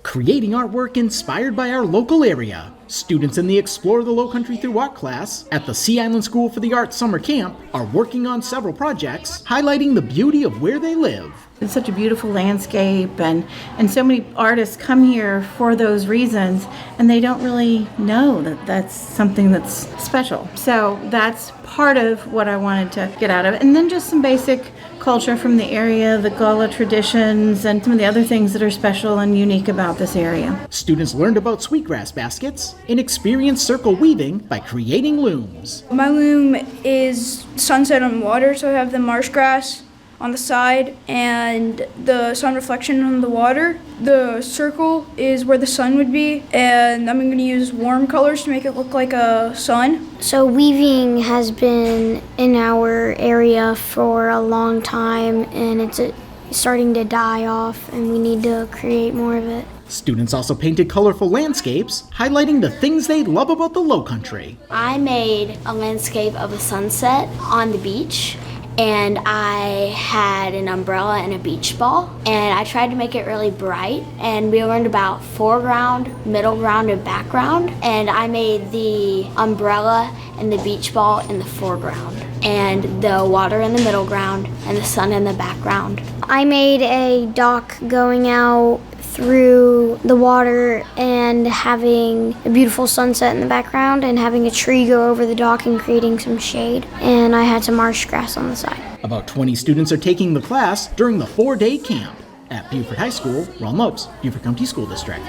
creating artwork inspired by our local area. Students in the Explore the Lowcountry Through Art class at the Sea Island School for the Arts Summer Camp are working on several projects highlighting the beauty of where they live. It's such a beautiful landscape, and so many artists come here for those reasons, and they don't really know that that's something that's special. So that's part of what I wanted to get out of it. And then just some basic culture from the area, the Gullah traditions, and some of the other things that are special and unique about this area. Students learned about sweetgrass baskets and experienced circle weaving by creating looms. My loom is sunset on water, so I have the marsh grass on the side and the sun reflection on the water. The circle is where the sun would be, and I'm going to use warm colors to make it look like a sun. So weaving has been in our area for a long time, and it's starting to die off, and we need to create more of it. Students also painted colorful landscapes, highlighting the things they love about the Lowcountry. I made a landscape of a sunset on the beach, and I had an umbrella and a beach ball, and I tried to make it really bright, and we learned about foreground, middle ground, and background, and I made the umbrella and the beach ball in the foreground, and the water in the middle ground, and the sun in the background. I made a dock going out through the water and having a beautiful sunset in the background and having a tree go over the dock and creating some shade. And I had some marsh grass on the side. About 20 students are taking the class during the 4-day camp at Beaufort High School, Ron Lopes, Beaufort County School District.